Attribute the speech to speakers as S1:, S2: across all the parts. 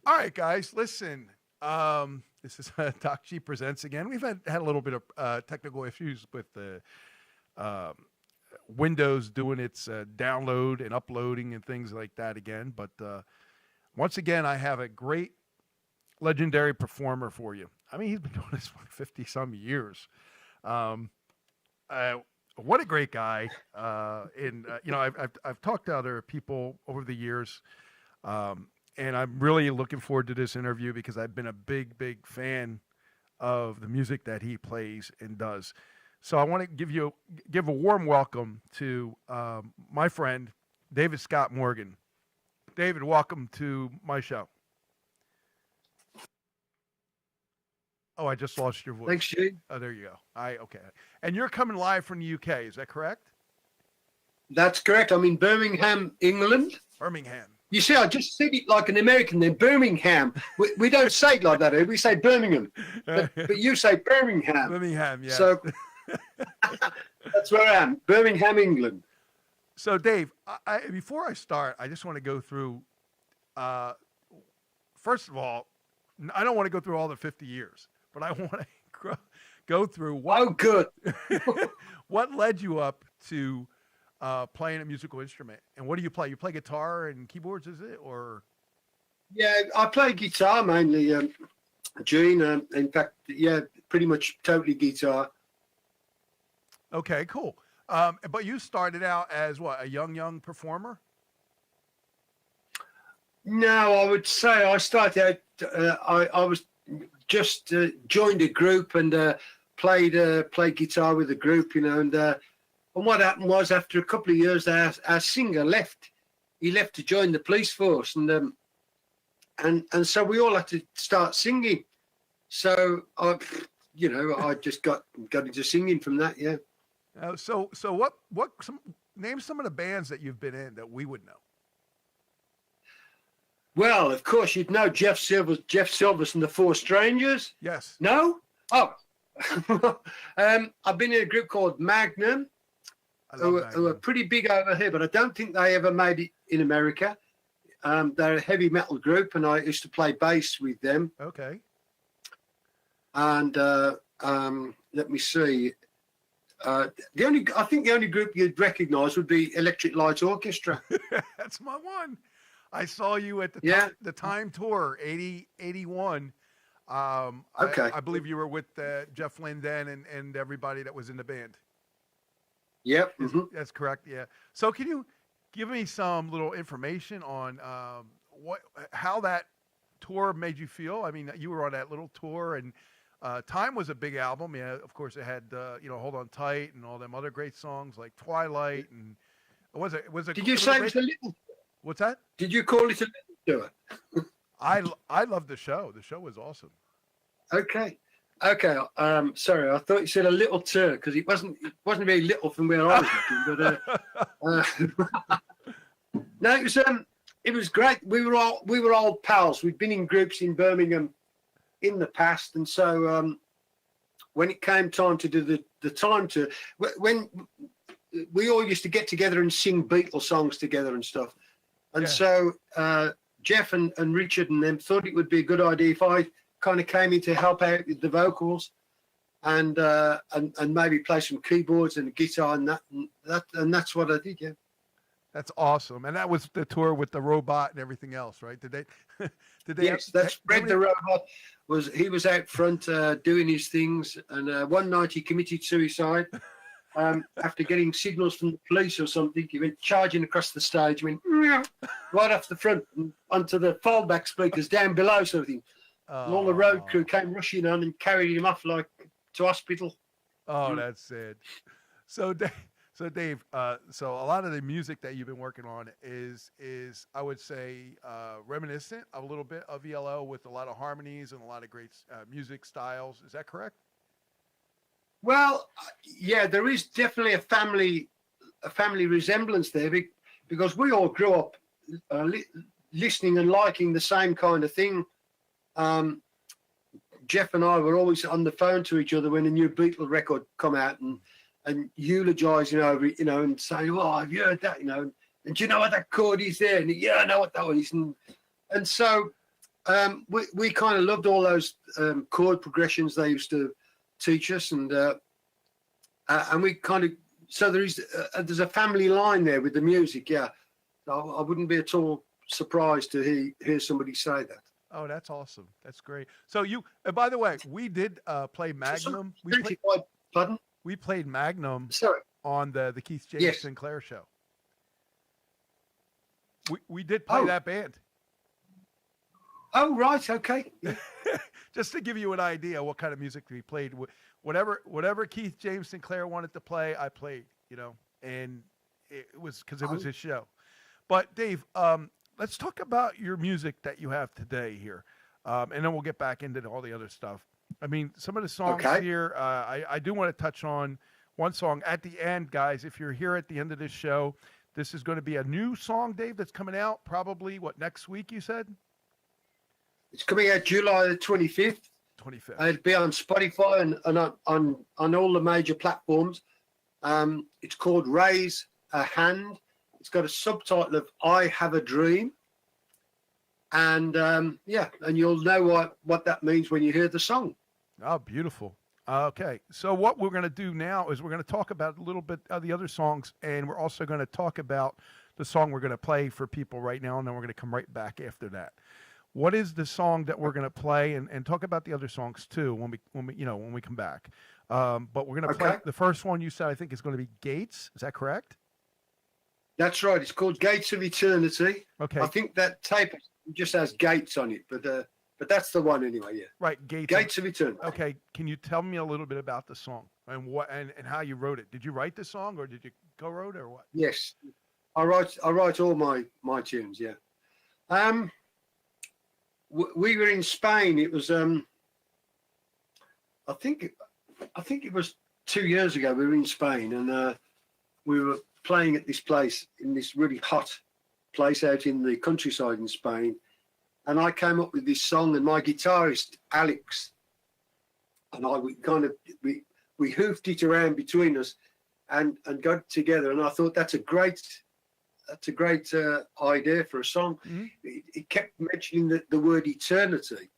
S1: All right, guys, listen. This is DOCG Presents again. We've had a little bit of technical issues with the Windows doing its download and uploading and things like that again. But once again, I have a great legendary performer for you. I mean, he's been doing this for 50 some years. Um, what a great guy. I've talked to other people over the years. And I'm really looking forward to this interview because I've been a big fan of the music that he plays and does. So I want to give a warm welcome to my friend David Scott Morgan. David, welcome to my show. Oh, I just lost your voice.
S2: Thanks, Gene.
S1: Oh, there you go. Okay. And you're coming live from the UK, is that correct?
S2: That's correct. I'm in Birmingham, England.
S1: Birmingham.
S2: You see, I just said it like an American there, Birmingham. We don't say it like that here. We say Birmingham. But you say Birmingham.
S1: Birmingham, yeah.
S2: So that's where I am, Birmingham, England.
S1: So, Dave, before I start, I just want to go through, first of all, I don't want to go through all the 50 years, but I want to go through
S2: good.
S1: what led you up to playing a musical instrument. And what do you play? You play guitar and keyboards, is it? Or
S2: Yeah, I play guitar mainly, Gene. In fact, yeah, pretty much totally guitar.
S1: Okay, cool. But you started out as what, a young performer?
S2: No, I would say I started out, I was just joined a group and played guitar with the group, and what happened was after a couple of years, our singer left. He left to join the police force, and so we all had to start singing. So I just got into singing from that. Yeah.
S1: So name some of the bands that you've been in that we would know.
S2: Well, of course you'd know Jeff Silvers and the Four Strangers.
S1: Yes.
S2: No. Oh. I've been in a group called Magnum. Who are pretty big over here, but I don't think they ever made it in America. They're a heavy metal group, and I used to play bass with them.
S1: Okay.
S2: And let me see. I think the only group you'd recognise would be Electric Light Orchestra.
S1: That's my one. I saw you at the Time Tour, 81.
S2: Okay.
S1: I believe you were with Jeff Linden and everybody that was in the band.
S2: Yep. Mm-hmm.
S1: That's correct. Yeah. So can you give me some little information on how that tour made you feel? I mean, you were on that little tour, and Time was a big album. Yeah, of course it had Hold On Tight and all them other great songs like Twilight, and was it?
S2: Did you say it was a little?
S1: What's that?
S2: Did you call it a little tour?
S1: I loved the show. The show was awesome.
S2: Okay. Sorry, I thought you said a little tour because it wasn't very little from where I was looking. But no, it was great. We were all pals. We'd been in groups in Birmingham in the past, and so when it came time to do the Time tour, when we all used to get together and sing Beatles songs together and stuff, and so Jeff and Richard and them thought it would be a good idea if I kind of came in to help out with the vocals and maybe play some keyboards and a guitar and that's what I did. Yeah,
S1: that's awesome. And that was the tour with the robot and everything else, right? Did they?
S2: Yes, that's Fred the robot. He was out front doing his things, and one night he committed suicide after getting signals from the police or something. He went charging across the stage, went right off the front and onto the fallback speakers down below, sort of thing. And all the road crew came rushing on and carried him off like to hospital.
S1: Oh, that's sad. So Dave, so a lot of the music that you've been working on is I would say reminiscent a little bit of ELO with a lot of harmonies and a lot of great music styles. Is that correct?
S2: Well, yeah, there is definitely a family resemblance there because we all grew up listening and liking the same kind of thing. Jeff and I were always on the phone to each other when a new Beatle record come out and eulogising over it, and saying, "Oh, have you heard that?" And do you know what that chord is there? And yeah, I know what that one is. And so we kind of loved all those chord progressions they used to teach us, and we kind of, so there's a family line there with the music. Yeah, I wouldn't be at all surprised to hear somebody say that.
S1: Oh, that's awesome. That's great. So by the way, we did play Magnum.
S2: Pardon?
S1: We played Magnum
S2: Sorry.
S1: on the Keith James
S2: Yes.
S1: Sinclair show. We did play that band.
S2: Oh, right. Okay. Yeah.
S1: Just to give you an idea what kind of music we played. Whatever Keith James Sinclair wanted to play, I played, and it was because it was his show. But Dave, let's talk about your music that you have today here. And then we'll get back into all the other stuff. I mean, some of the songs here, I do want to touch on one song at the end, guys. If you're here at the end of this show, this is going to be a new song, Dave, that's coming out probably, next week, you said?
S2: It's coming out July the 25th.
S1: 25th.
S2: It'll be on Spotify and on all the major platforms. It's called Raise a Hand. It's got a subtitle of I Have a Dream. And and you'll know what that means when you hear the song.
S1: Oh, beautiful. Okay, so what we're going to do now is we're going to talk about a little bit of the other songs, and we're also going to talk about the song we're going to play for people right now, and then we're going to come right back after that. What is the song that we're going to play, and talk about the other songs too when we come back. But we're going to play the first one you said, I think, is going to be Gates. Is that correct?
S2: That's right. It's called Gates of Eternity.
S1: Okay.
S2: I think that tape just has gates on it, but that's the one anyway. Yeah.
S1: Right. Gates of Eternity. Okay. Can you tell me a little bit about the song and what and how you wrote it? Did you write the song or did you co-wrote it or what?
S2: Yes, I write all my tunes. Yeah. We were in Spain. It was I think it was 2 years ago. We were in Spain and we were playing at this place in this really hot place out in the countryside in Spain, and I came up with this song, and my guitarist Alex and I we hoofed it around between us and got it together, and I thought that's a great idea for a song. Mm-hmm. It kept mentioning the word eternity,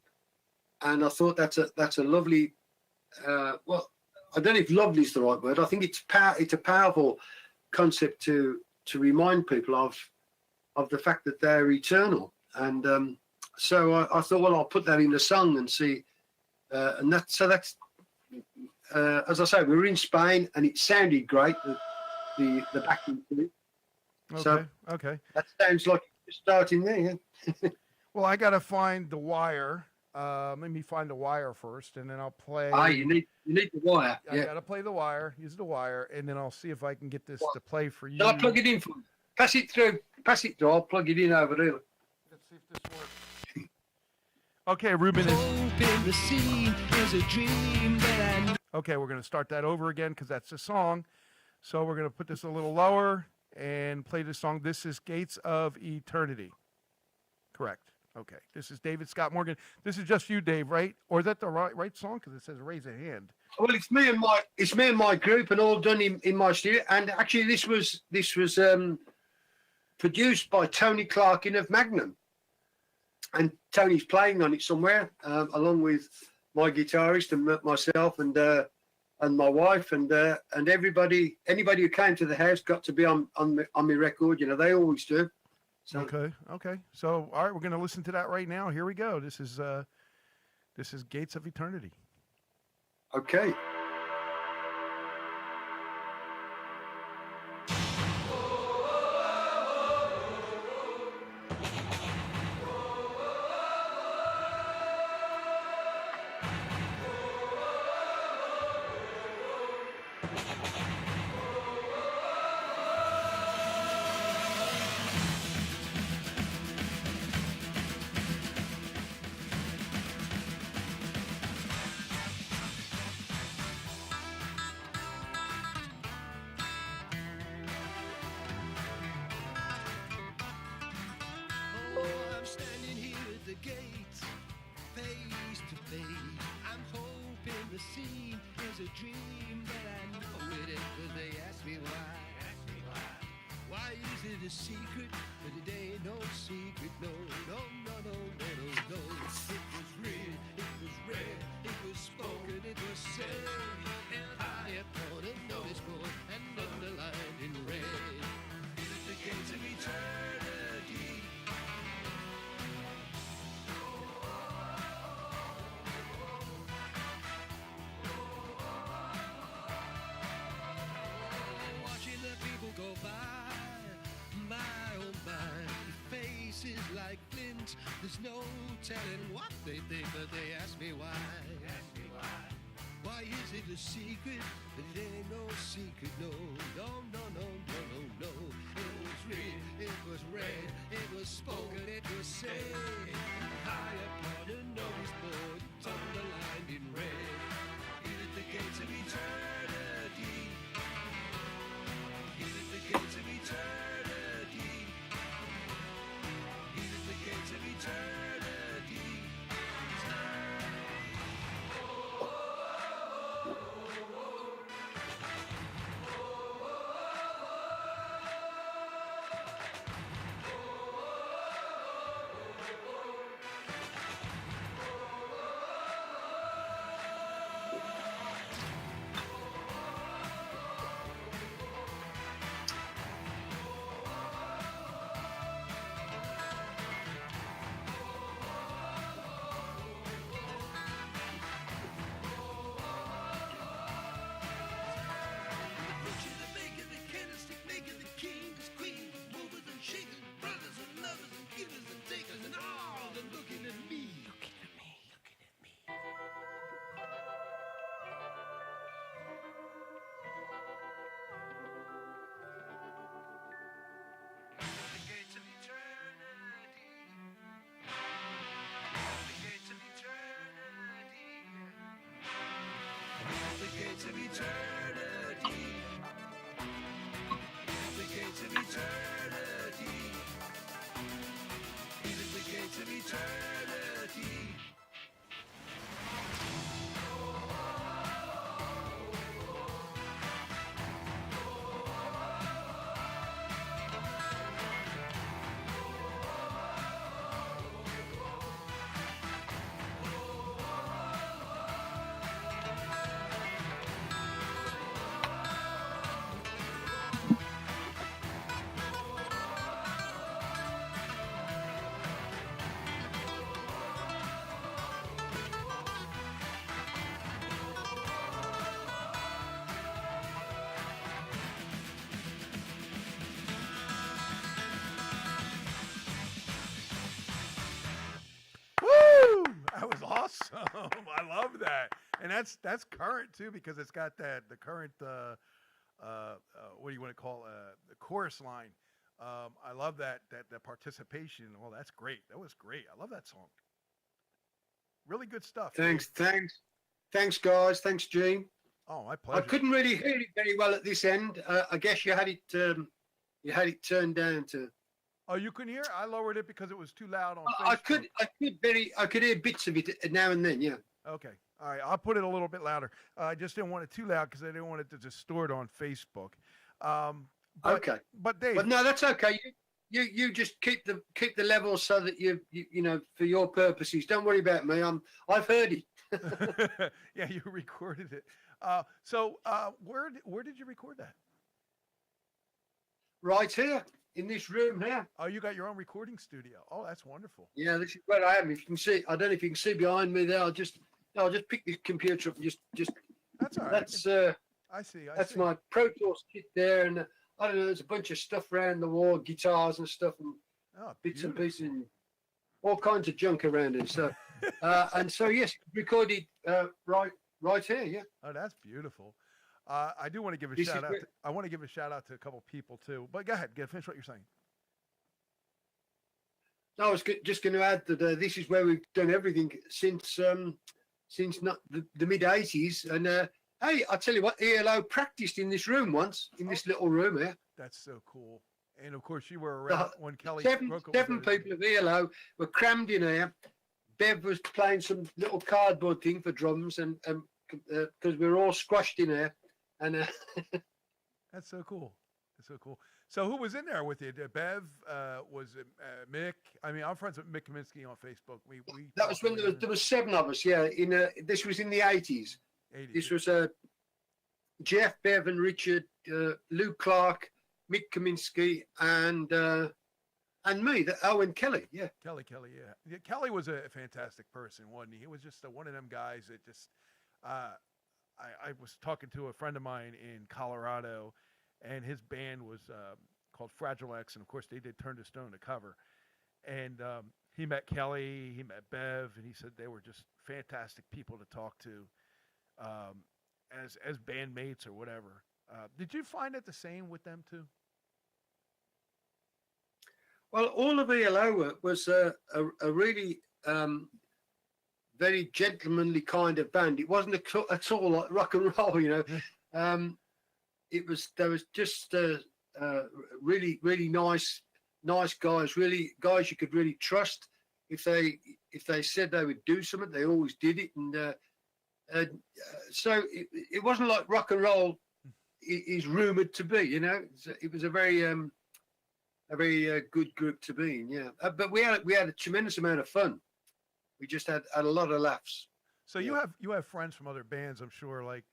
S2: and I thought that's a lovely well, I don't know if lovely is the right word. I think it's a powerful concept to remind people of the fact that they're eternal, and so I thought, well, I'll put that in the song and see, and that's as I say, we were in Spain and it sounded great, the backing to it.
S1: Okay.
S2: That sounds like it's starting there. Yeah?
S1: Well, I got to find the wire. Let me find the wire first, and then I'll play.
S2: You need the wire.
S1: I got to play the wire. Use the wire, and then I'll see if I can get this to play for you.
S2: I'll plug it in for you. Pass it through. I'll plug it in over there.
S1: Let's see if this works. Okay, Ruben. Okay, we're going to start that over again because that's the song. So we're going to put this a little lower and play the song. This is Gates of Eternity. Correct. Okay. This is David Scott Morgan. This is just you, Dave, right? Or is that the right song? Because it says raise a hand.
S2: Well, it's me and my group, and all done in my studio. And actually, this was produced by Tony Clarkin of Magnum, and Tony's playing on it somewhere, along with my guitarist and myself and my wife and anybody who came to the house got to be on my record. They always do. So.
S1: Okay. So, all right, we're going to listen to that right now. Here we go. This is Gates of Eternity.
S2: Okay.
S3: Secret, but it ain't no secret, no. There's no telling what they think, but they ask me why. Why is it a secret? It ain't no secret, no. It was written, it was read, it was spoken, it was said. High upon a notice board, underlined in red. In at the gates of eternity. In at the gates of eternity. In at the gates of eternity. The gates of eternity. The gates of eternity. Even the gates of eternity.
S1: Woo! That was awesome. I love that, and that's current too because it's got the current what do you want to call the chorus line. I love that participation. Oh, that's great. That was great. I love that song. Really good stuff.
S2: Thanks, guys. Thanks, Gene.
S1: Oh, my
S2: I
S1: pleasure.
S2: couldn't really hear it very well at this end. I guess you had it turned down to.
S1: Oh, you couldn't hear? I lowered it because it was too loud on
S2: I
S1: Facebook.
S2: I could hear bits of it now and then. Yeah.
S1: Okay. All right. I'll put it a little bit louder. I just didn't want it too loud because I didn't want it to distort on Facebook.
S2: Okay.
S1: But Dave.
S2: But no, that's okay. You just keep the level so that you know for your purposes. Don't worry about me. I've heard it.
S1: Yeah, you recorded it. So where did you record that?
S2: Right here in this room here.
S1: Oh, you got your own recording studio. Oh, that's wonderful.
S2: Yeah, this is where I am. If you can see, I don't know if you can see behind me there. I'll just pick the computer up and just.
S1: That's all right.
S2: That's
S1: I see.
S2: that's my Pro Tools kit there, and I don't know. There's a bunch of stuff around the wall, guitars and stuff, and bits and pieces, and all kinds of junk around it. So, and so yes, recorded right here. Yeah.
S1: Oh, that's beautiful. I do want to give a shout out. I want to give a shout out to a couple people too. But go ahead, finish what you're saying.
S2: I was just going to add that this is where we've done everything since not the mid '80s. And hey, I tell you what, ELO practiced in this room once, in this little room here.
S1: That's so cool. And of course, you were around when Kelly.
S2: Seven people of ELO were crammed in here. Bev was playing some little cardboard thing for drums, and because we were all squashed in here. And
S1: that's so cool. That's so cool. So who was in there with you? Bev, was it Mick? I mean, I'm friends with Mick Kaminsky on Facebook. We
S2: that was when there was 7 of us. Yeah, this was in the 80s.
S1: 80s.
S2: This was Jeff, Bev, and Richard, Lou Clark, Mick Kaminsky, and me. And Kelly. Yeah,
S1: Kelly. Yeah, Kelly was a fantastic person, wasn't he? He was just one of them guys that just. I was talking to a friend of mine in Colorado, and his band was called Fragile X, and of course they did Turn to Stone to cover. And he met Kelly, he met Bev, and he said they were just fantastic people to talk to, as bandmates or whatever. Did you find it the same with them too?
S2: Well, all of ELO was a really very gentlemanly kind of band. It wasn't at all like rock and roll, you know. There was just really nice guys, really guys you could really trust. If they said they would do something, they always did it, and so it wasn't like rock and roll is rumored to be, you know. It was a very good group to be in, yeah. But we had a tremendous amount of fun. We just had a lot of laughs.
S1: So you have friends from other bands, I'm sure, like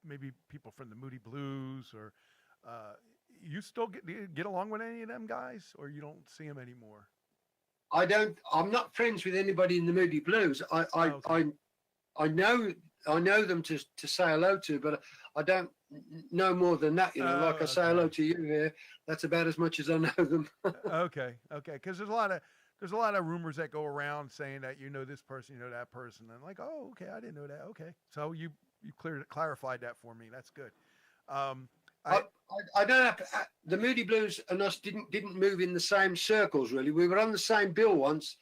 S1: maybe people from the Moody Blues, or you still get along with any of them guys, or you don't see them anymore?
S2: I'm not friends with anybody in the Moody Blues. I know them to say hello to, but I don't know more than that. You know, like I say hello to you here. That's about as much as I know them.
S1: Okay. Because there's a lot of rumors that go around saying that you know this person, you know that person, and like, oh, okay, I didn't know that. Okay, so you clarified that for me. That's good.
S2: I don't have the Moody Blues and us didn't move in the same circles really. We were on the same bill once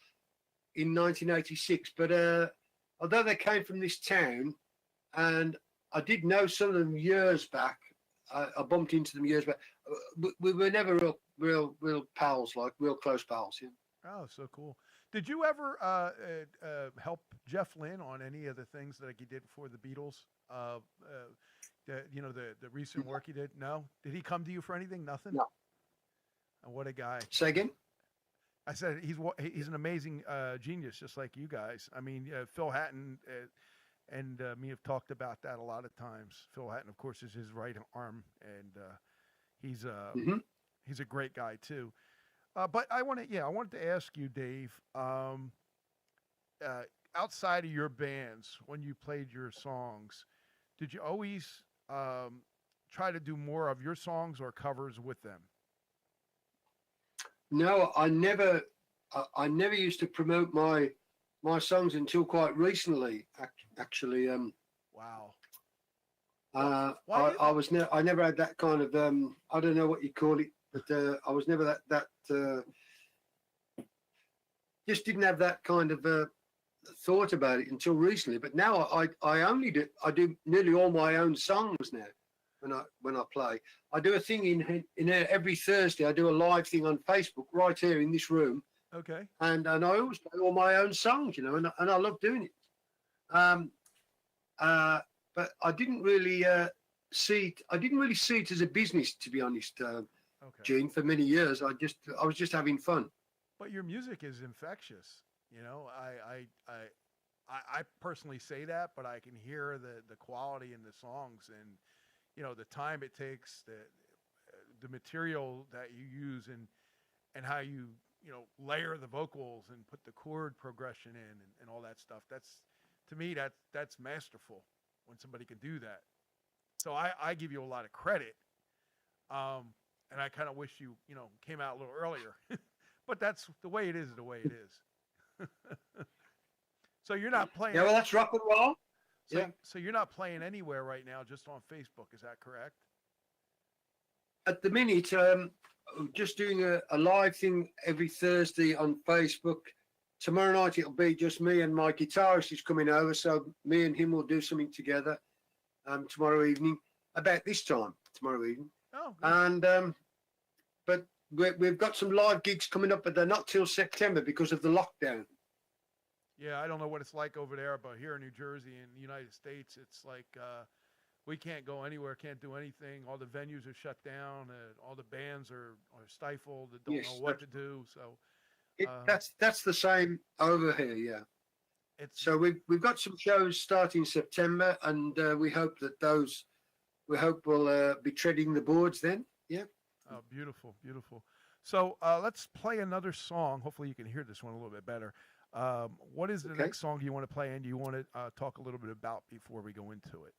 S2: in 1986, but although they came from this town, and I did know some of them years back. I bumped into them years back. We were never real pals, like real close pals. Yeah.
S1: Oh, so cool. Did you ever help Jeff Lynne on any of the things that he did for the Beatles? The recent work he did? No? Did he come to you for anything? Nothing?
S2: No.
S1: Oh, what a guy.
S2: Say again?
S1: I said he's an amazing genius, just like you guys. I mean, Phil Hatton and me have talked about that a lot of times. Phil Hatton, of course, is his right arm, and he's a great guy too. But I wanted to ask you, Dave. Outside of your bands, when you played your songs, did you always try to do more of your songs or covers with them?
S2: No, I never used to promote my songs until quite recently. Actually,
S1: wow.
S2: I never had that kind of I don't know what you call it, but I was never that just didn't have that kind of thought about it until recently. But now I do nearly all my own songs now when I play. I do a thing in every Thursday. I do a live thing on Facebook right here in this room.
S1: Okay.
S2: And I always play all my own songs, you know, and I love doing it. But I didn't really see it as a business, to be honest, Gene. For many years, I was just having fun.
S1: But your music is infectious. You know, I personally say that, but I can hear the quality in the songs, and you know the time it takes, the material that you use, and how you layer the vocals and put the chord progression in and all that stuff. That's, to me, that's masterful when somebody can do that. So I give you a lot of credit, and I kind of wish you came out a little earlier, but that's the way it is. The way it is. So you're not playing.
S2: Yeah, well, that's rock and roll.
S1: So you're not playing anywhere right now, just on Facebook. Is that correct?
S2: At the minute, just doing a live thing every Thursday on Facebook. Tomorrow night it'll be just me, and my guitarist is coming over, so me and him will do something together tomorrow evening, about this time tomorrow evening.
S1: Oh, good.
S2: And but we've got some live gigs coming up, but they're not till September because of the lockdown.
S1: Yeah, I don't know what it's like over there, but here in New Jersey and the United States, it's like we can't go anywhere, can't do anything. All the venues are shut down. All the bands are stifled. They don't know what to do. So
S2: that's the same over here. Yeah. So we've got some shows starting September, and we hope that we'll be treading the boards then. Yeah.
S1: Oh, beautiful, beautiful. So let's play another song. Hopefully you can hear this one a little bit better. What is the next song you want to play, and do you want to talk a little bit about before we go into it?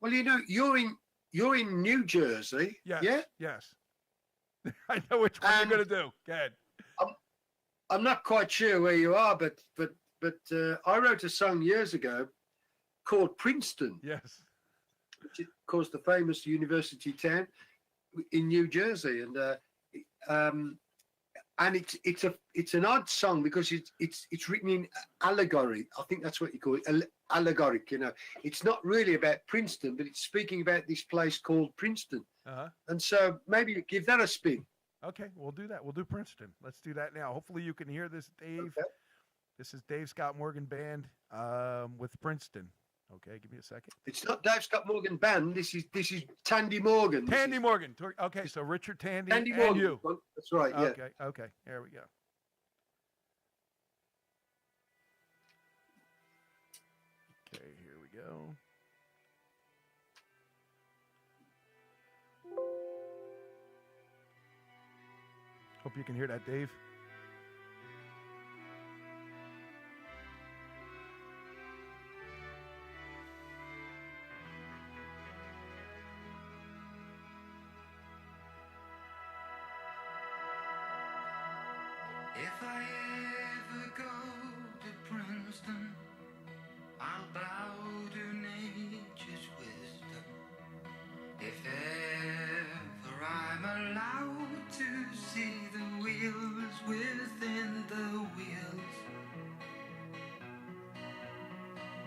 S2: Well, you're in New Jersey.
S1: Yes.
S2: Yeah.
S1: Yes. I know which one you're going to do. Go ahead.
S2: I'm not quite sure where you are, but I wrote a song years ago called Princeton,
S1: Yes.
S2: which is, of course, the famous university town in New Jersey, um, and it's an odd song because it's written in allegory. I think that's what you call it, allegoric. You know, it's not really about Princeton, but it's speaking about this place called Princeton.
S1: Uh-huh.
S2: And so maybe give that a spin.
S1: Okay, we'll do that. We'll do Princeton. Let's do that now. Hopefully you can hear this, Dave.
S2: Okay.
S1: This is Dave Scott Morgan Band with Princeton. Okay, give me a second.
S2: It's not Dave Scott Morgan Band. This is Tandy Morgan.
S1: Tandy Morgan. Okay, so Richard Tandy,
S2: Tandy
S1: and
S2: Morgan.
S1: you.
S2: That's right. Yeah.
S1: Okay. There we go. Okay, here we go. Hope you can hear that, Dave.
S3: If I ever go to Princeton, I'll bow to nature's wisdom. If ever I'm allowed to see the wheels within the wheels,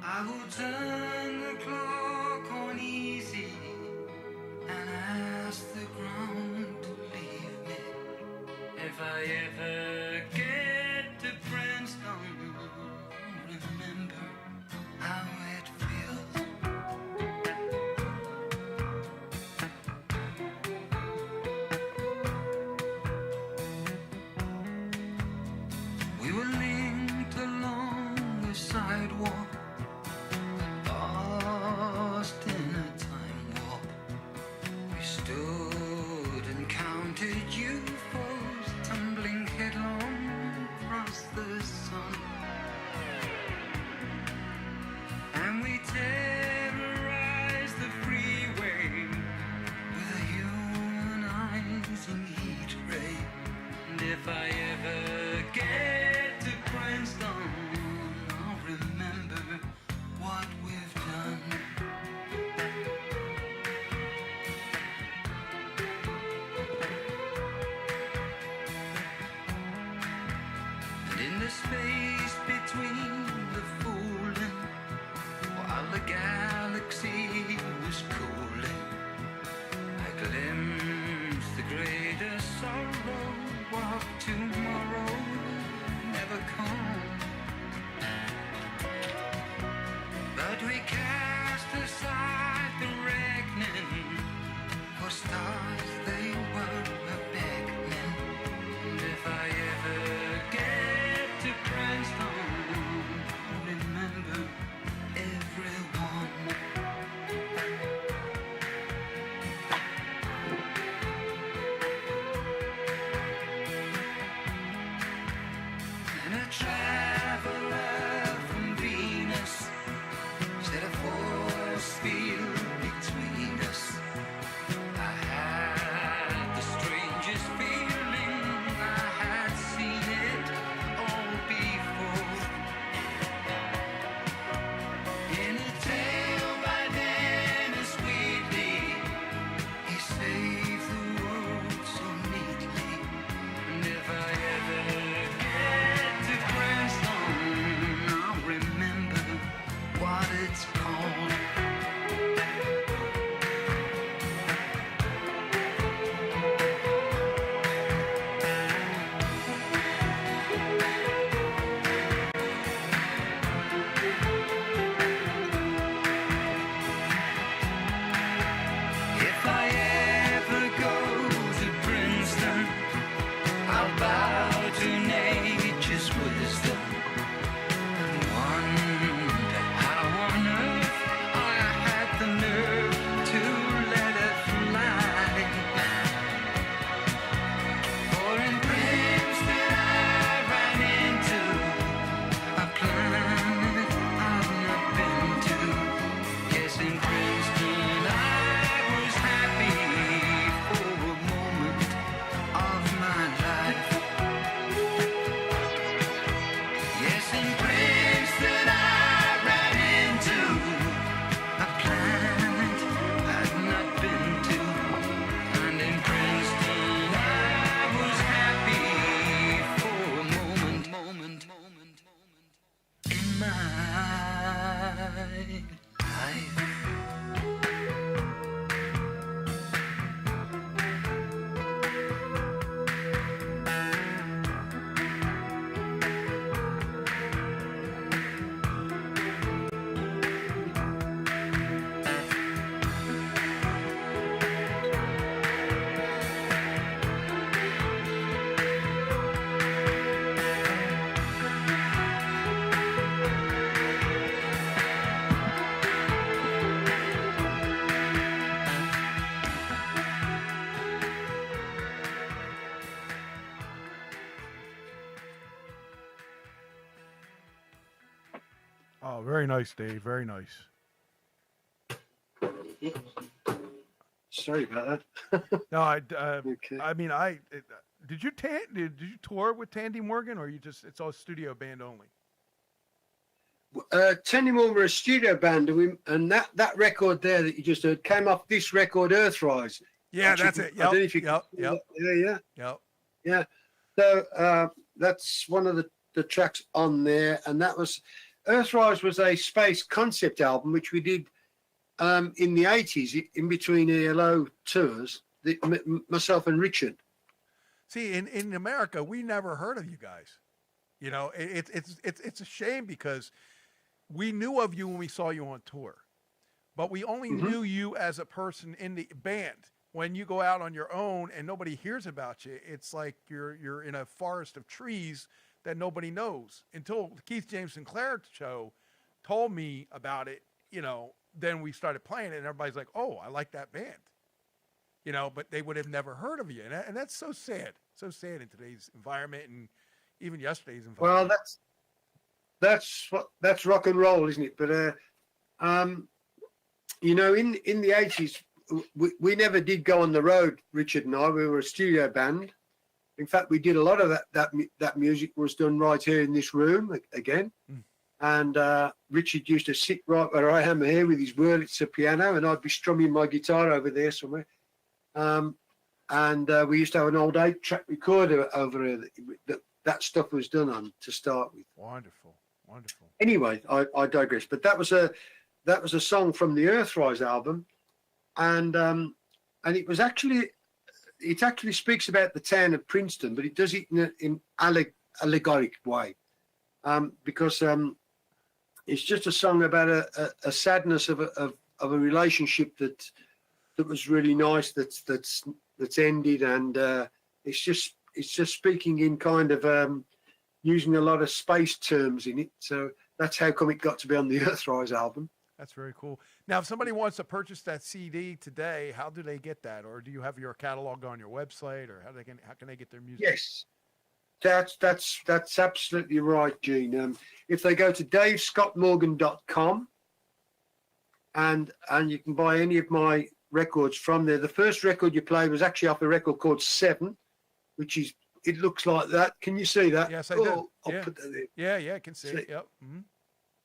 S3: I will turn the clock on easy and ask the ground to leave me. If I ever get to Princeton, remember how it feels. We were linked along the sidewalk, lost in a time warp. We stood and counted UFOs tumbling headlong across the sun, and we terrorized the freeway with a humanizing heat ray. And if I ever get to Princeton, I'll remember what we've done. And in the space between the fooling, while the galaxy was cooling, I glimpsed the greater sorrow of tomorrow never come. But we cast aside the reckoning, for stars they were a-beckoning. And if I ever get to Princeton, I'll remember everyone.
S2: my life.
S1: Oh, very nice, Dave. Very nice.
S2: Sorry about that.
S1: No,
S2: Okay.
S1: I mean, did you did you tour with Tandy Morgan, or you just it's all studio band only?
S2: Tandy Moore were a studio band, and that record there that you just heard came off this record, Earthrise.
S1: Yeah,
S2: Which
S1: that's
S2: you
S1: it.
S2: can- I don't know if you
S1: Yep.
S2: can-
S1: Yep.
S2: Yeah.
S1: Yep.
S2: Yeah. So that's one of the tracks on there, and that was Earthrise was a space concept album which we did in the 80s, in between ELO tours. Myself and Richard.
S1: See, in America, we never heard of you guys. You know, it's a shame because we knew of you when we saw you on tour, but we only knew you as a person in the band. When you go out on your own and nobody hears about you, it's like you're in a forest of trees that nobody knows. Until the Keith James Sinclair show told me about it, you know, then we started playing it and everybody's like, oh, I like that band. You know, but they would have never heard of you. And that's so sad. So sad in today's environment and even yesterday's environment.
S2: Well, that's rock and roll, isn't it? But you know, in the 80s, we never did go on the road. Richard and I, we were a studio band. In fact, we did a lot of that music was done right here in this room again. And Richard used to sit right where I am here with his Wurlitzer piano, and I'd be strumming my guitar over there somewhere. And we used to have an old 8-track recorder over here that stuff was done on to start with.
S1: Wonderful.
S2: Anyway, I digress. But that was a song from the Earthrise album, and it actually speaks about the town of Princeton, but it does it in allegoric way, because it's just a song about a sadness of a relationship that was really nice that's ended, and it's just speaking in kind of using a lot of space terms in it. So that's how come it got to be on the Earthrise album.
S1: That's very cool. Now, if somebody wants to purchase that CD today, how do they get that? Or do you have your catalog on your website, or how can they get their music?
S2: Yes, that's absolutely right, Gene. If they go to davescottmorgan.com and you can buy any of my records from there. The first record you played was actually off a record called 7, which is, it looks like that. Can you see that?
S1: Yes, I do.
S2: I'll
S1: Yeah.
S2: put that there.
S1: Yeah, I can see it. Yep. Mm-hmm.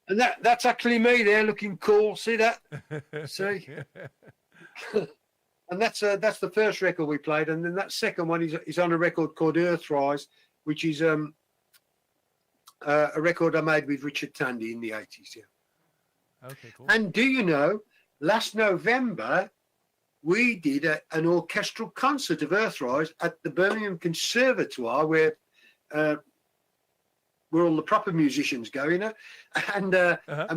S2: And that's actually me there looking cool. See that? See? And that's the first record we played. And then that second one is on a record called Earthrise, which is a record I made with Richard Tandy in the 80s. Yeah.
S1: Okay, cool.
S2: And do you know, last November, we did an orchestral concert of Earthrise at the Birmingham Conservatoire, where all the proper musicians go, you know, and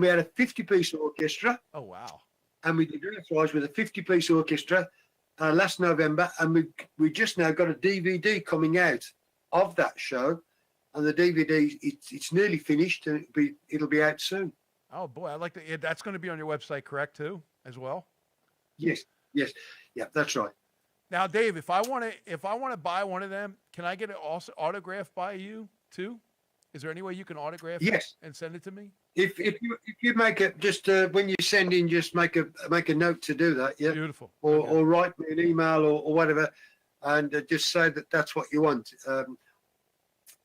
S2: we had a 50-piece orchestra.
S1: Oh, wow.
S2: And we did Earthrise with a 50-piece orchestra last November, and we just now got a DVD coming out of that show, and the DVD it's nearly finished, and it'll be out soon.
S1: Oh boy, I like that. Yeah, that's going to be on your website, correct, too, as well?
S2: Yes, yeah, that's right.
S1: Now, Dave, if I want to buy one of them, can I get it also autographed by you too? Is there any way you can autograph it and send it to me?
S2: If you make it, just when you send in, just make a note to do that. Yeah.
S1: Beautiful.
S2: Or write me an email or whatever, and just say that's what you want.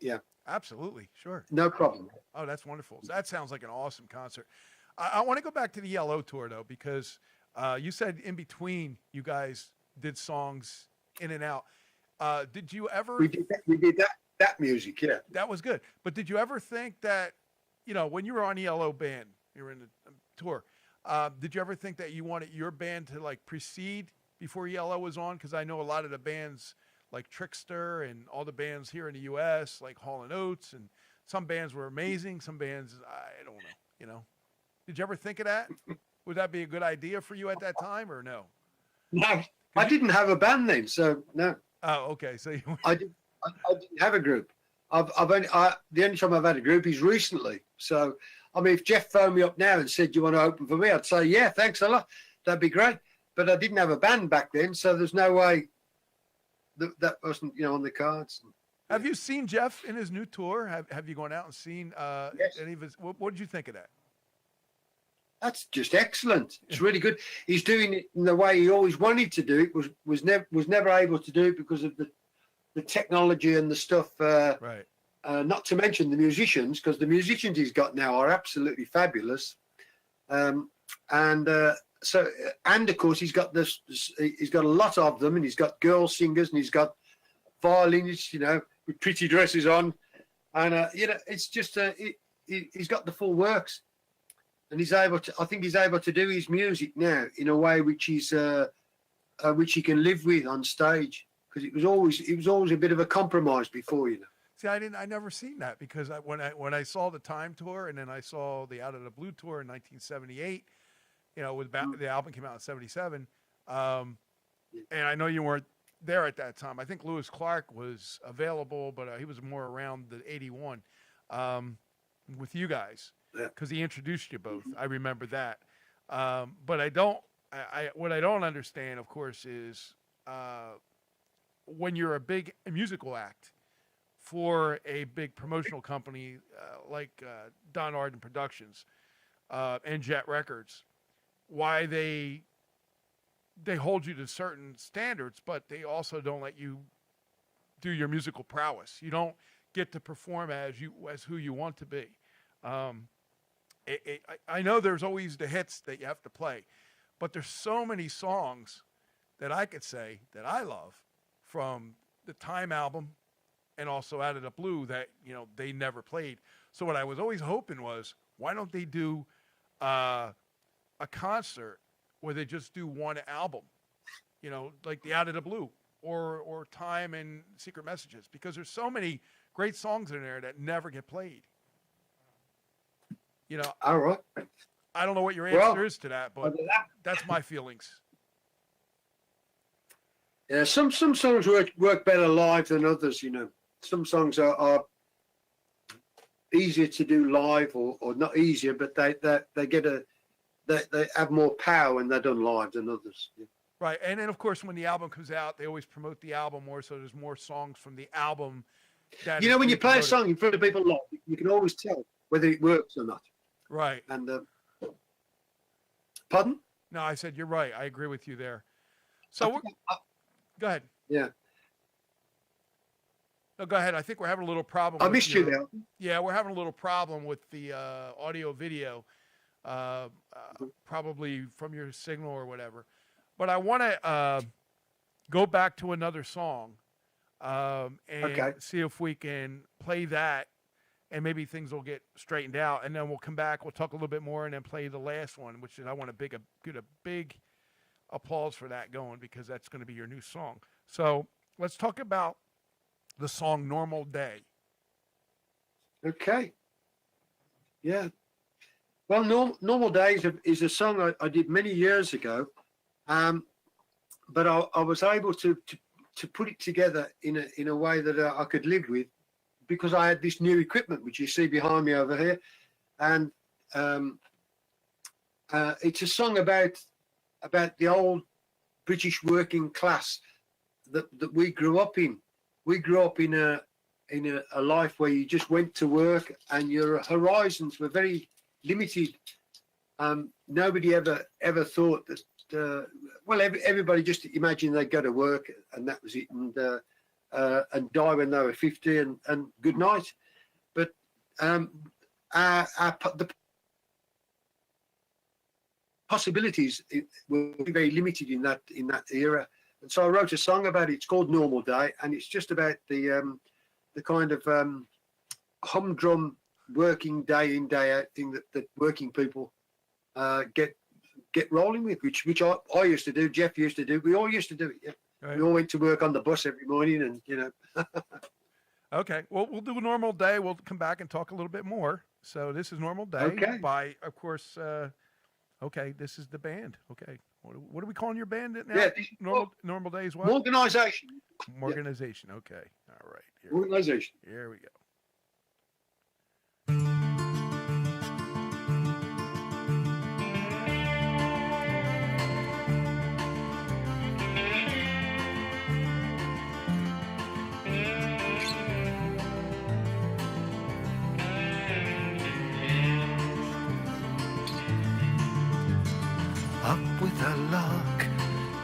S2: Yeah.
S1: Absolutely. Sure.
S2: No problem.
S1: Oh, that's wonderful. So that sounds like an awesome concert. I want to go back to the Yellow tour though, because you said in between you guys did songs in and out. Did you ever?
S2: We did that music. Yeah.
S1: That was good. But did you ever think that when you were on ELO band, you were in the tour. Did you ever think that you wanted your band to like precede before ELO was on? Because I know a lot of the bands like Trickster and all the bands here in the U.S. like Hall and Oates, and some bands were amazing. Some bands, I don't know. Did you ever think of that? Would that be a good idea for you at that time, or no?
S2: No, I didn't have a band then, so no.
S1: Oh, okay. So you,
S2: I didn't have a group. The only time I've had a group is recently. So, I mean, if Jeff phoned me up now and said, "Do you want to open for me?" I'd say, "Yeah, thanks a lot. That'd be great." But I didn't have a band back then, so there's no way that wasn't, on the cards.
S1: have you seen Jeff in his new tour? Have you gone out and seen
S2: Yes.
S1: any of his? What did you think of that?
S2: That's just excellent. It's really good. He's doing it in the way he always wanted to do it. Was never able to do it because of the technology and the stuff.
S1: Right.
S2: Not to mention the musicians, because the musicians he's got now are absolutely fabulous. And of course he's got he's got a lot of them, and he's got girl singers, and he's got violinists, with pretty dresses on, and it's just he's got the full works. And I think he's able to do his music now in a way which he can live with on stage, because it was always a bit of a compromise before,
S1: See, I never seen that, because when I saw the Time tour, and then I saw the Out of the Blue tour in 1978, the album came out in 77. And I know you weren't there at that time. I think Lewis Clark was available, but he was more around the 81 with you guys, because he introduced you both. I remember that. But what I don't understand, of course, is when you're a big musical act for a big promotional company like Don Arden Productions and Jet Records, why they hold you to certain standards, but they also don't let you do your musical prowess. You don't get to perform as who you want to be. I know there's always the hits that you have to play, but there's so many songs that I could say that I love from the Time album and also Out of the Blue that they never played. So what I was always hoping was, why don't they do a concert where they just do one album, like the Out of the Blue or Time and Secret Messages, because there's so many great songs in there that never get played.
S2: All right.
S1: I don't know what your answer is to that, but that's my feelings.
S2: Yeah, some songs work better live than others. Some songs are easier to do live, or not easier, but they have more power when they're done live than others. Yeah.
S1: Right, and then of course when the album comes out, they always promote the album more, so there's more songs from the album. That
S2: when you play
S1: promoted.
S2: a song in front of people live, you can always tell whether it works or not.
S1: Right.
S2: And pardon?
S1: No, I said you're right. I agree with you there. So go ahead.
S2: Yeah.
S1: No, go ahead. I think we're having a little problem.
S2: I missed you there.
S1: Yeah, we're having a little problem with the audio video, probably from your signal or whatever. But I want to go back to another song and see if we can play that, and maybe things will get straightened out. And then we'll come back. We'll talk a little bit more, and then play the last one, which is I want to get a big applause for that going, because that's going to be your new song. So let's talk about the song Normal Day.
S2: Okay. Yeah. Well, Normal Day is a song I did many years ago, but I was able to put it together in a way that I could live with, because I had this new equipment, which you see behind me over here. And it's a song about the old British working class that we grew up in. We grew up in a life where you just went to work and your horizons were very limited. Nobody ever thought that. Everybody just imagined they'd go to work and that was it, and die when they were 50 and good night. But the possibilities were very limited in that era. And so I wrote a song about it. It's called Normal Day, and it's just about the kind of humdrum working day in day out thing that working people get rolling with, which I used to do. Jeff used to do. We all used to do it. Yeah.
S1: Right.
S2: We all went to work on the bus every morning, and
S1: Okay. Well, we'll do a normal day. We'll come back and talk a little bit more. So this is normal day
S2: Okay.
S1: by, of course. Okay, this is the band. Okay, what are we calling your band now?
S2: Yeah, this is
S1: normal day as well.
S2: organisation.
S1: Organization. Okay. All right.
S2: Organisation.
S1: Here we go.
S3: Up with a lark,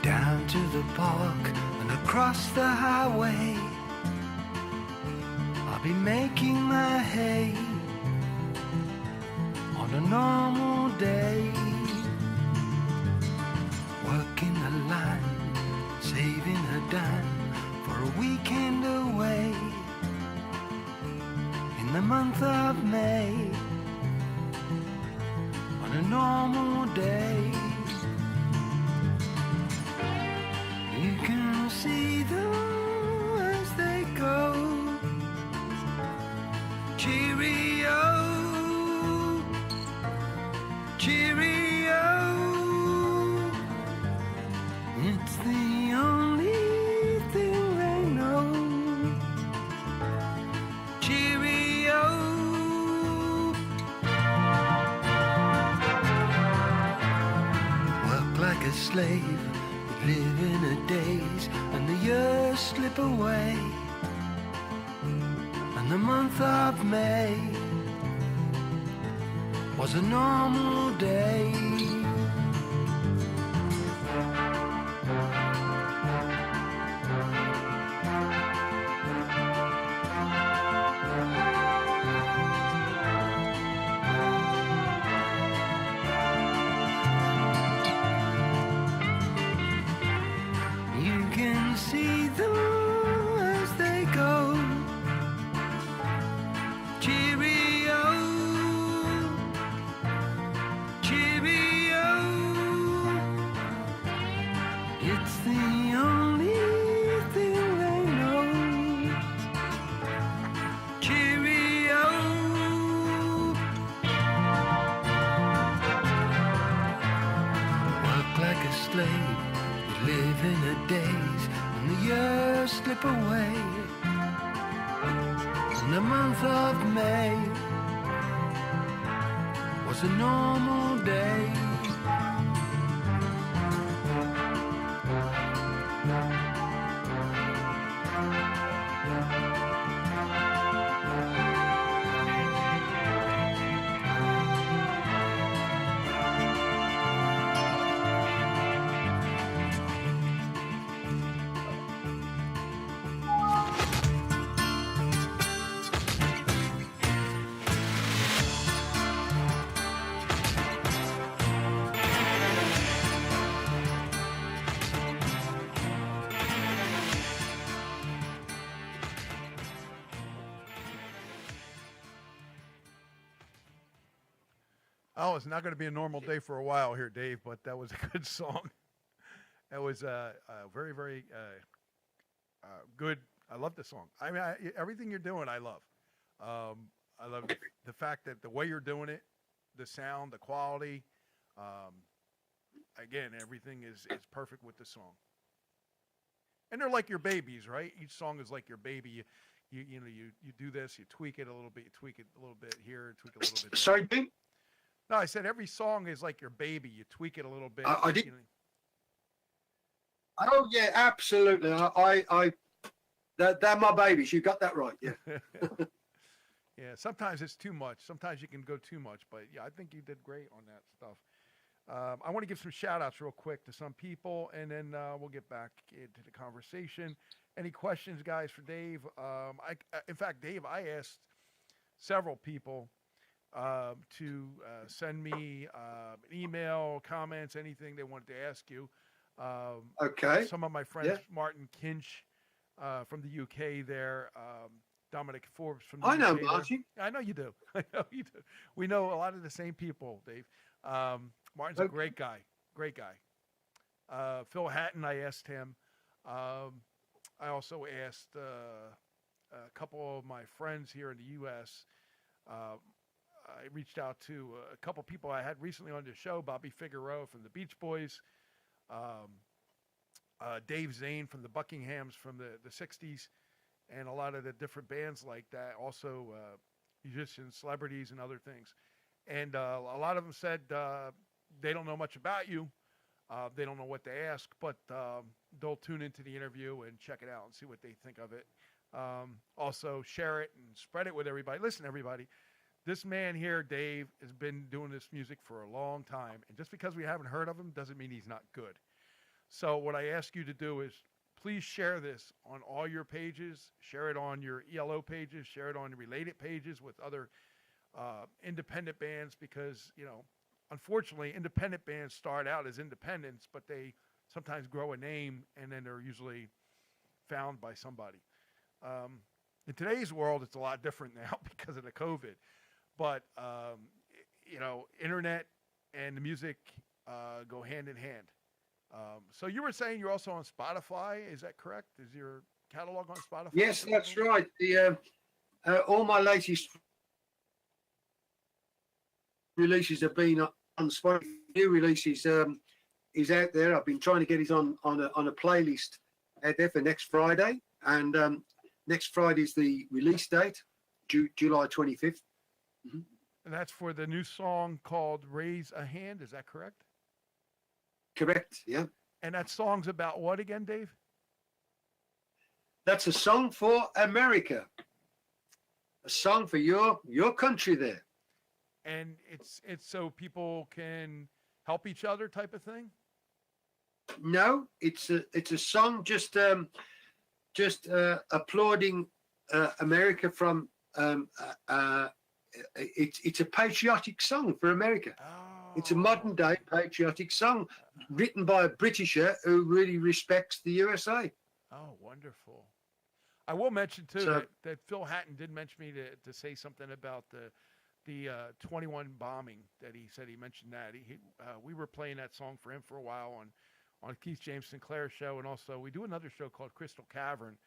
S3: down to the park, and across the highway. I'll be making my hay on a normal day. Working the line, saving a dime for a weekend away. In the month of May, on a normal day. You can see them as they go. Cheerio, cheerio. It's the only thing they know. Cheerio. Work like a slave. Live in a daze, and the years slip away, and the month of May was a normal day. You can see them as they go. Cheerio, cheerio. It's the only thing they know. Cheerio. Work like a slave. Live in a daze, and the years slip away. And the month of May was a normal day.
S1: Oh, it's not going to be a normal day for a while here, Dave, but that was a good song. That was very, very good. I love the song. I mean, everything you're doing, I love. I love the fact that the way you're doing it, the sound, the quality. Again, everything is perfect with the song. And they're like your babies, right? Each song is like your baby. You know, you do this, you tweak it a little bit, you tweak it a little bit here, tweak it a little bit there.
S2: Sorry, Dean?
S1: No, I said every song is like your baby. You tweak it a little bit.
S2: I did.
S1: You know.
S2: Oh yeah, absolutely. They're my babies. You got that right. Yeah.
S1: Yeah, sometimes it's too much. Sometimes you can go too much, but yeah, I think you did great on that stuff. I want to give some shout outs real quick to some people, and then we'll get back into the conversation. Any questions, guys, for Dave? In fact, Dave, I asked several people to send me an email, comments, anything they wanted to ask you.
S2: Okay.
S1: Some of my friends,
S2: Yeah.
S1: Martin Kinch from the UK there, Dominic Forbes from the
S2: I know
S1: UK there.
S2: Martin.
S1: I know you do. I know you do. We know a lot of the same people, Dave. Martin's a
S2: Okay.
S1: great guy. Great guy. Phil Hatton, I asked him. I also asked a couple of my friends here in the U.S. I reached out to a couple people I had recently on the show, Bobby Figueroa from the Beach Boys, Dave Zane from the Buckinghams from the 60s, and a lot of the different bands like that, also musicians, celebrities, and other things. And a lot of them said they don't know much about you. They don't know what to ask, but they'll tune into the interview and check it out and see what they think of it. Also, share it and spread it with everybody. Listen, everybody, this man here, Dave, has been doing this music for a long time. And just because we haven't heard of him doesn't mean he's not good. So what I ask you to do is please share this on all your pages. Share it on your ELO pages. Share it on the related pages with other independent bands because, you know, unfortunately, independent bands start out as independents, but they sometimes grow a name and then they're usually found by somebody. In today's world, it's a lot different now because of the COVID. But, you know, internet and the music go hand in hand. So you were saying you're also on Spotify. Is that correct? Is your catalog on Spotify?
S2: Yes, that's right. The all my latest releases have been on Spotify. New releases is out there. I've been trying to get it on a playlist out there for next Friday, and next Friday is the release date, July 25th. Mm-hmm.
S1: And that's for the new song called "Raise a Hand." Is that correct?
S2: Correct. Yeah.
S1: And that song's about what again, Dave?
S2: That's a song for America. A song for your country there.
S1: And it's so people can help each other, type of thing.
S2: No, it's a song just applauding America from it's a patriotic song for America.
S1: Oh.
S2: It's a modern day patriotic song written by a Britisher who really respects the USA.
S1: Oh, wonderful. I will mention too
S2: So-
S1: that Phil Hatton did mention me to say something about the 21 bombing that he said. He mentioned that we were playing that song for him for a while on Keith James Sinclair's show, and also we do another show called Crystal Cavern,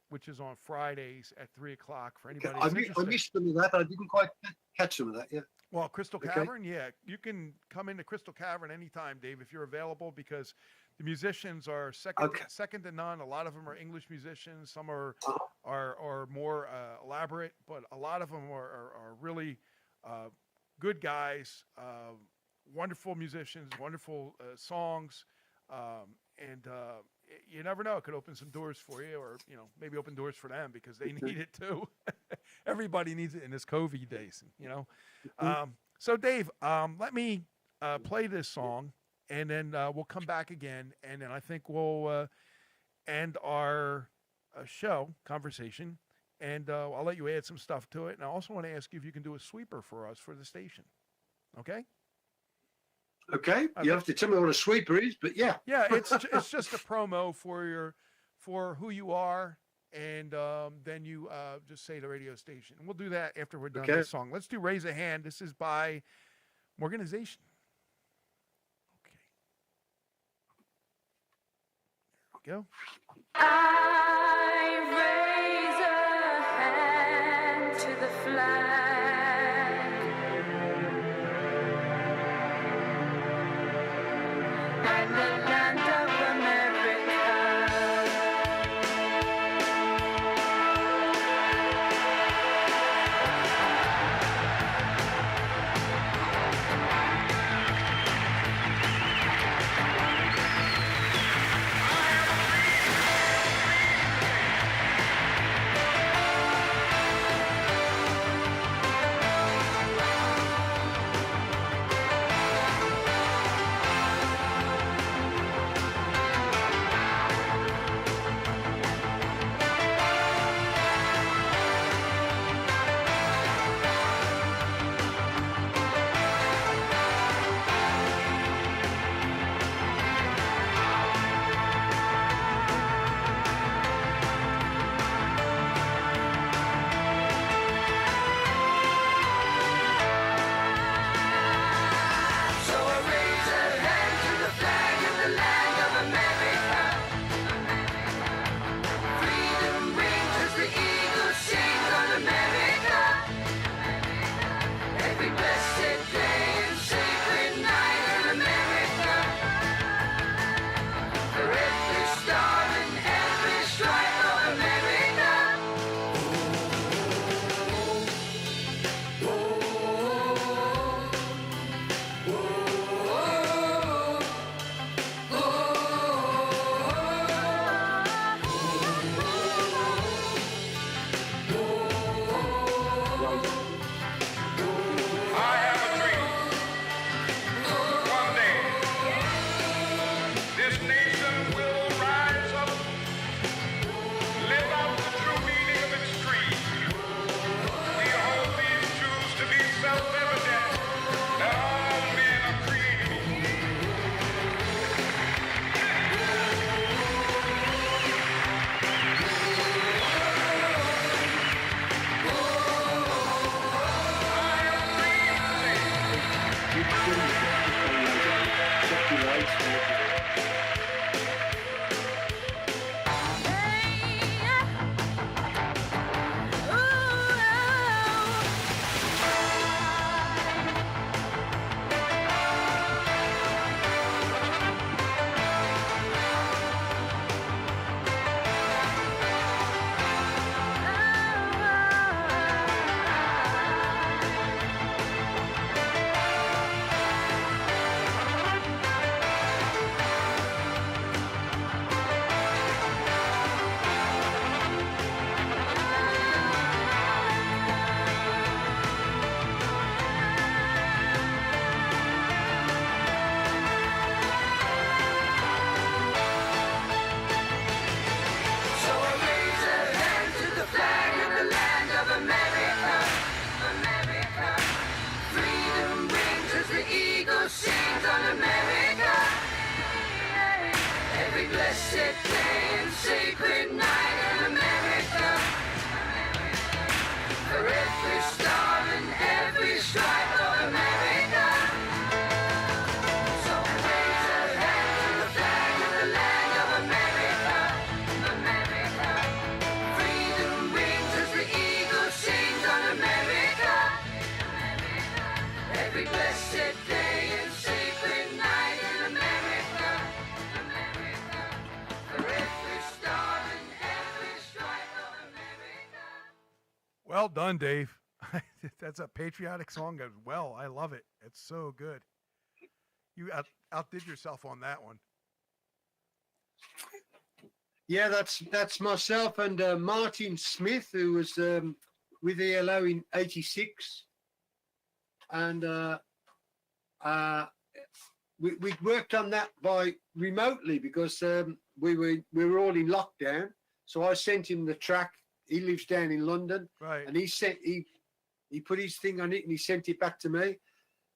S1: which is on Fridays at 3:00 for anybody who's
S2: I
S1: interested.
S2: missed some of that. I didn't quite catch some of that. Yeah.
S1: Well, Crystal
S2: Okay.
S1: Cavern, yeah. You can come into Crystal Cavern anytime, Dave, if you're available, because the musicians are second to none. A lot of them are English musicians. Some are more elaborate, but a lot of them are really good guys, wonderful musicians, wonderful songs, and you never know. It could open some doors for you, or maybe open doors for them because they need it too. Everybody needs it in this COVID days, So, Dave, let me play this song, and then we'll come back again, and then I think we'll end our conversation, and I'll let you add some stuff to it. And I also want to ask you if you can do a sweeper for us for the station. Okay?
S2: Okay. You have to tell me what a sweeper is, but yeah.
S1: Yeah, it's just a promo for who you are, and then you just say the radio station. And we'll do that after we're done with this song. Let's do Raise a Hand. This is by Organization. Okay. There we go.
S4: I raise a hand to the flag and the land of America. blessed day and sacred night in America. For every star and every stripe of America. So raise a hand to the flag of the land of America. America. Freedom rings as the eagle sings on America. Every blessed day and sacred night in America. America. For every star and every stripe of America.
S1: Well done, Dave. That's a patriotic song as well. I love it. It's so good. You outdid yourself on that one.
S2: Yeah, that's myself and Martin Smith, who was with ELO in '86, and we worked on that by remotely because we were all in lockdown. So I sent him the track. He lives down in London,
S1: Right.
S2: and he put his thing on it and he sent it back to me.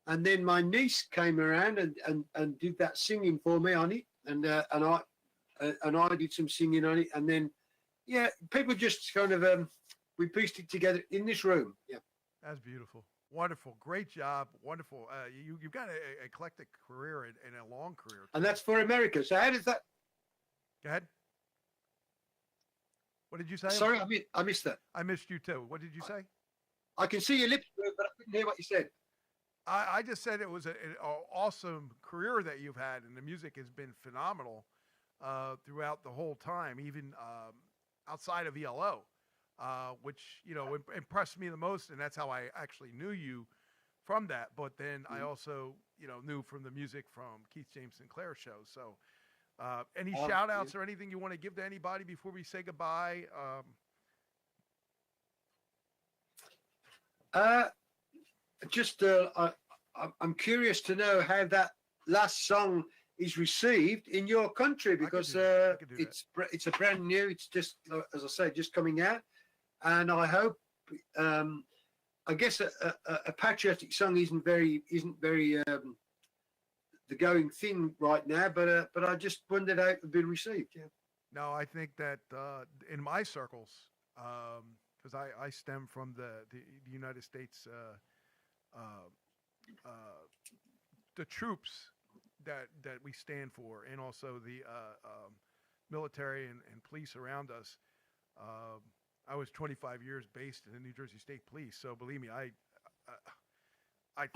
S2: And then my niece came around and did that singing for me on it, and I did some singing on it, and then yeah, people just kind of we pieced it together in this room. Yeah.
S1: That's beautiful. Wonderful. Great job. Wonderful. You've got an eclectic career and a long career.
S2: And that's for America. So how does that?
S1: Go ahead. What did you say?
S2: Sorry, I missed that.
S1: I missed you too. What did you say?
S2: I can see your lips move, but I couldn't hear what you said.
S1: I just said it was an awesome career that you've had, and the music has been phenomenal throughout the whole time, even outside of ELO, which impressed me the most, and that's how I actually knew you from that. But then I also knew from the music from Keith James Sinclair show. So any shout outs or anything you want to give to anybody before we say goodbye?
S2: I'm curious to know how that last song is received in your country, because
S1: I could do
S2: it's a brand new. It's just, as I say, just coming out, and I hope. I guess a patriotic song isn't very the going thing right now, but I just wondered how it would be received. Yeah.
S1: No, I think that in my circles, because I stem from the United States, the troops that we stand for, and also the military and police around us. I was 25 years based in the New Jersey State Police, so believe me, I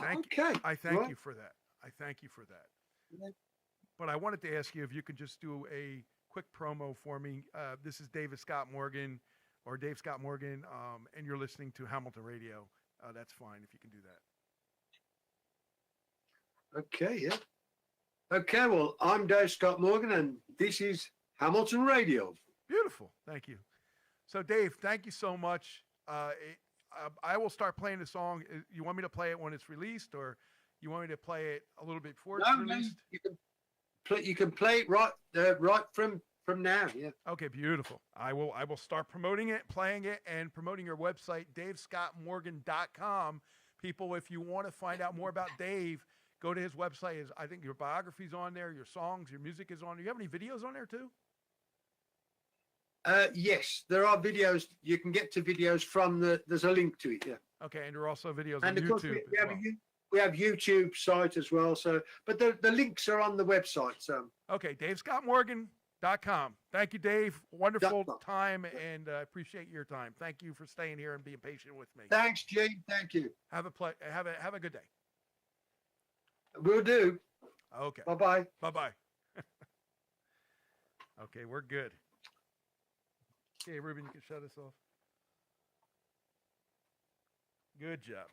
S1: thank you for that. I thank you for that.
S2: Okay.
S1: But I wanted to ask you if you could just do a quick promo for me. This is David Scott Morgan, or Dave Scott Morgan, and you're listening to Hamilton Radio. That's fine if you can do that.
S2: Okay, yeah. Okay, well, I'm Dave Scott Morgan, and this is Hamilton Radio.
S1: Beautiful. Thank you. So, Dave, thank you so much. I will start playing the song. You want me to play it when it's released, or you want me to play it a little bit before it's released?
S2: You can play it right from now. Yeah.
S1: Okay, beautiful. I will start promoting it, playing it, and promoting your website, davescottmorgan.com. People, if you want to find out more about Dave, go to his website. I think your biography's on there, your songs, your music is on there. You have any videos on there too?
S2: Yes, there are videos. You can get to videos from there's a link to it. Yeah.
S1: Okay, and there are also videos
S2: And
S1: on
S2: of course,
S1: YouTube.
S2: we have YouTube site as well. So, but the links are on the website. So.
S1: Okay, davescottmorgan.com. Thank you, Dave. Wonderful time, and I appreciate your time. Thank you for staying here and being patient with me.
S2: Thanks, Gene. Thank you.
S1: Have a good day.
S2: Will do.
S1: Okay.
S2: Bye-bye.
S1: Bye-bye. Okay, we're good. Okay, Ruben, you can shut us off. Good job.